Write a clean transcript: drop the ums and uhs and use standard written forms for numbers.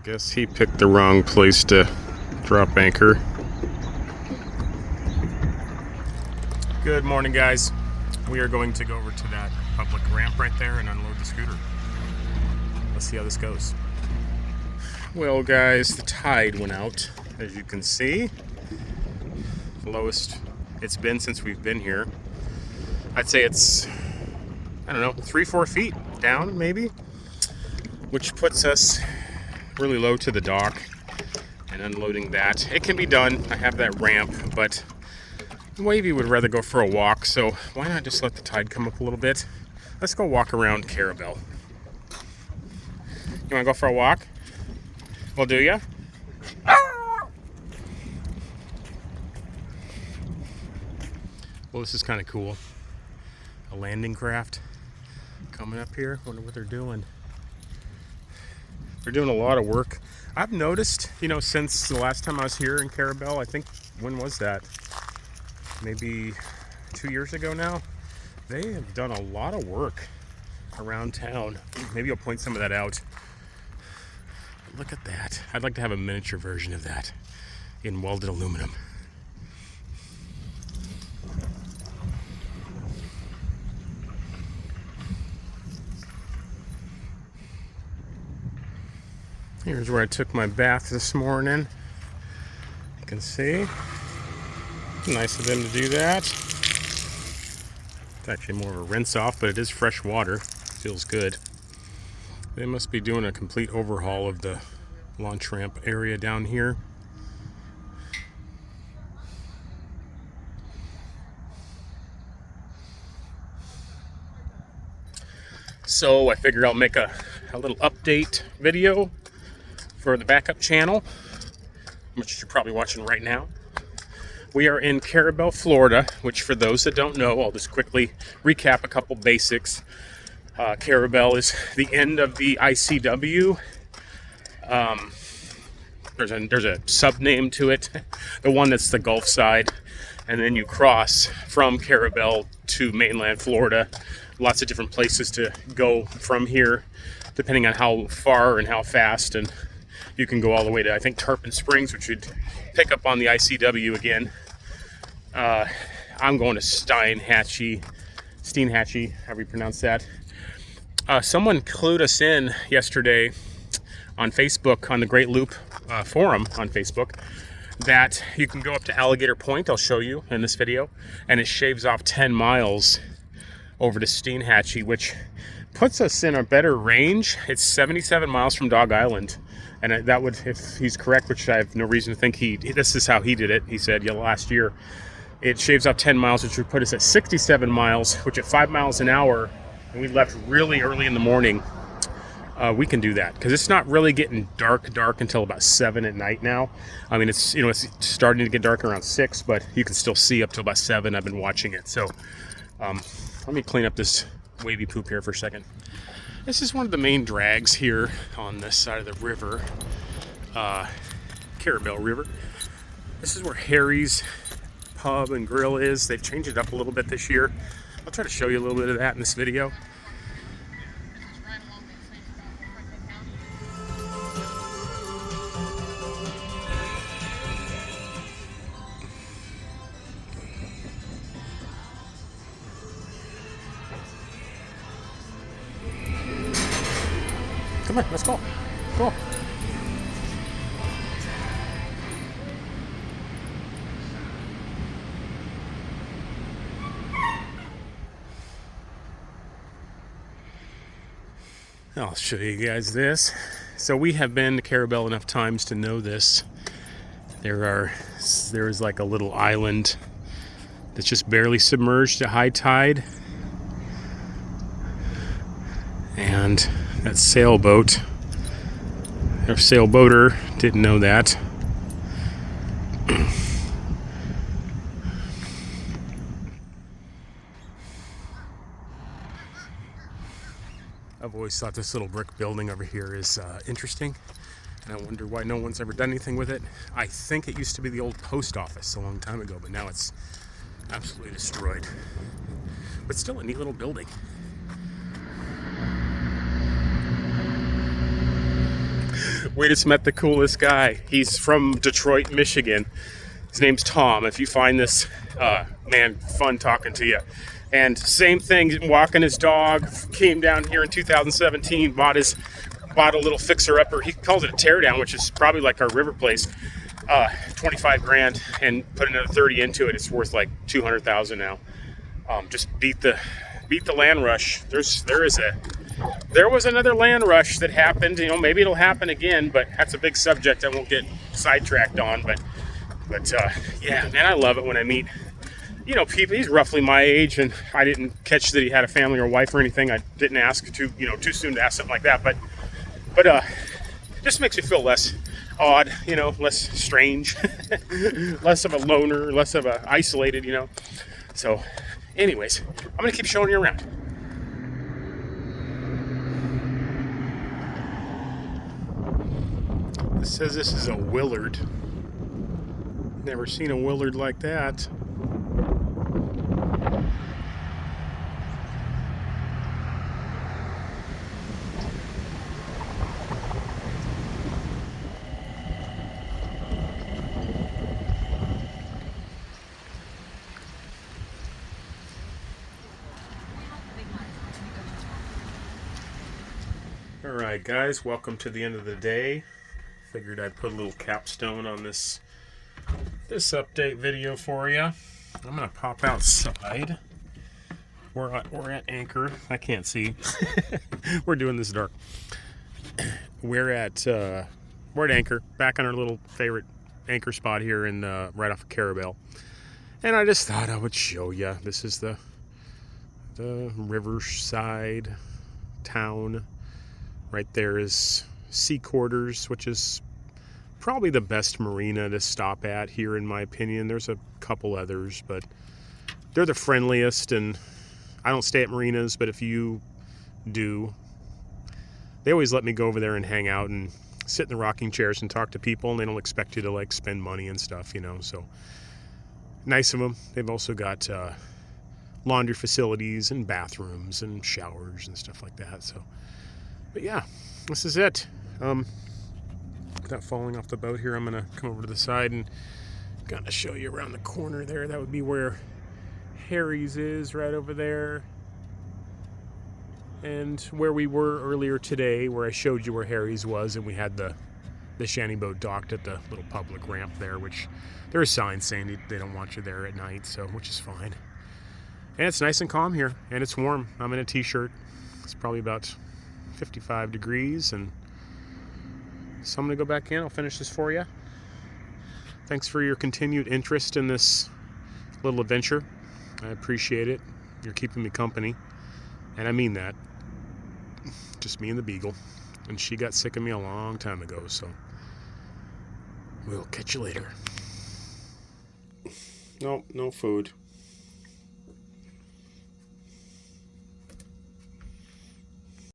guess he picked the wrong place to drop anchor. Good morning, guys. We are going to go over to that public ramp right there and unload the scooter. Let's see how this goes. Well, guys, the tide went out, as you can see. The lowest it's been since we've been here. I'd say it's, I don't know, 3-4 feet down, maybe, which puts us really low to the dock. And unloading that, it can be done. I have that ramp, but Wavy would rather go for a walk, so why not just let the tide come up a little bit? Let's go walk around Carabelle. You want to go for a walk? Well, do ya? Well, this is kind of cool. A landing craft coming up here. Wonder what they're doing. They're doing a lot of work. I've noticed, since the last time I was here in Carabelle, I think, when was that? Maybe 2 years ago now. They have done a lot of work around town. Maybe I'll point some of that out. Look at that. I'd like to have a miniature version of that in welded aluminum. Here's where I took my bath this morning. You can see. Nice of them to do that. It's actually more of a rinse off, but it is fresh water. Feels good. They must be doing a complete overhaul of the launch ramp area down here. So I figured I'll make a little update video for the backup channel, which you're probably watching right now. We are in Carabelle, Florida, which for those that don't know, I'll just quickly recap a couple basics. Carabelle is the end of the ICW. There's a sub-name to it, the one that's the Gulf side, and then you cross from Carabelle to mainland Florida. Lots of different places to go from here, depending on how far and how fast, and you can go all the way to, I think, Tarpon Springs, which would pick up on the ICW again. I'm going to Steinhatchee, however you pronounce that. Someone clued us in yesterday on Facebook, on the Great Loop forum on Facebook, that you can go up to Alligator Point, I'll show you in this video, and it shaves off 10 miles over to Steinhatchee, which puts us in a better range. It's 77 miles from Dog Island. And that would, if he's correct, which I have no reason to think this is how he did it. He said, last year, it shaves off 10 miles, which would put us at 67 miles, which at 5 miles an hour, and we left really early in the morning, we can do that. Because it's not really getting dark until about 7 at night now. I mean, it's starting to get dark around 6, but you can still see up till about 7. I've been watching it. So let me clean up this wavy poop here for a second. This is one of the main drags here on this side of the river, Carabelle River. This is where Harry's Pub and Grill is. They've changed it up a little bit this year. I'll try to show you a little bit of that in this video. Come on, let's go. Go. I'll show you guys this. So we have been to Carabelle enough times to know this. There is like a little island that's just barely submerged at high tide. And that sailboat, our sailboater didn't know that. I've always thought this little brick building over here is interesting, and I wonder why no one's ever done anything with it. I think it used to be the old post office a long time ago, but now it's absolutely destroyed. But still a neat little building. We just met the coolest guy. He's from Detroit, Michigan. His name's Tom. If you find this, man, fun talking to you. And same thing, walking his dog. Came down here in 2017. Bought a little fixer-upper. He calls it a teardown, which is probably like our river place. 25 grand, and put another 30 into it. It's worth like 200,000 now. Just beat the land rush. There was another land rush that happened. You know, maybe it'll happen again, but that's a big subject I won't get sidetracked on. But yeah, man, I love it when I meet, you know, people. He's roughly my age, and I didn't catch that he had a family or wife or anything. I didn't ask too soon to ask something like that. But just makes me feel less odd, you know, less strange, less of a loner, less of a isolated, you know. So, anyways, I'm gonna keep showing you around. It says this is a Willard. Never seen a Willard like that. Alright guys, welcome to the end of the day. Figured I'd put a little capstone on this update video for you. I'm gonna pop outside. We're at anchor. I can't see. We're doing this dark. We're at anchor, back on our little favorite anchor spot here in right off of Carabelle. And I just thought I would show you. This is the riverside town. Right there is Sea Quarters, which is probably the best marina to stop at here, in my opinion. There's a couple others, but they're the friendliest. And I don't stay at marinas, but if you do, they always let me go over there and hang out and sit in the rocking chairs and talk to people, and they don't expect you to like spend money and stuff, you know. So nice of them. They've also got laundry facilities and bathrooms and showers and stuff like that. So, but yeah, this is it. Without falling off the boat here, I'm gonna come over to the side and gonna show you around the corner there. That would be where Harry's is, right over there. And where we were earlier today, where I showed you where Harry's was, and we had the shanty boat docked at the little public ramp there, which there are signs saying they don't want you there at night, so which is fine. And it's nice and calm here, and it's warm. I'm in a t-shirt. It's probably about 55 degrees, and so I'm gonna go back in. I'll finish this for you. Thanks for your continued interest in this little adventure. I appreciate it. You're keeping me company, and I mean that. Just me and the beagle, and she got sick of me a long time ago, so we'll catch you later. Nope, no food.